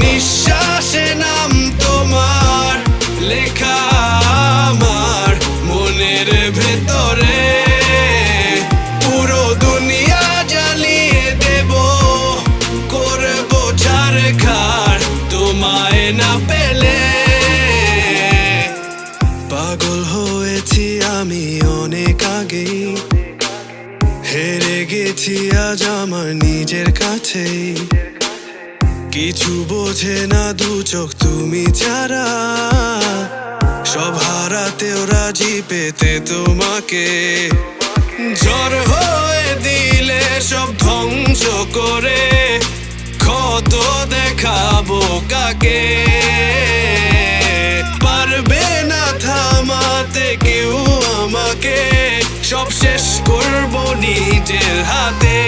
নিঃশ্বাসে নাম তোমার লেখা আমার মনের ভেতরে। পুরো দুনিয়া জ্বালিয়ে দেব, করবো ছারখার তোমায় না পেলে। পাগল হয়েছি আমি অনেক আগেই, হেরে গেছি আজ আমার নিজের কাছেই। কিছু বোঝে না দু চোখ তুমি ছাড়া, সব হারাতেও রাজি পেতে তোমাকে। ঝড় হয়ে দিলে সব ধ্বংস করে ক্ষত দেখাবো কাকে। পারবে না থামাতে কেউ আমাকে, সব শেষ করবো নিজের হাতে।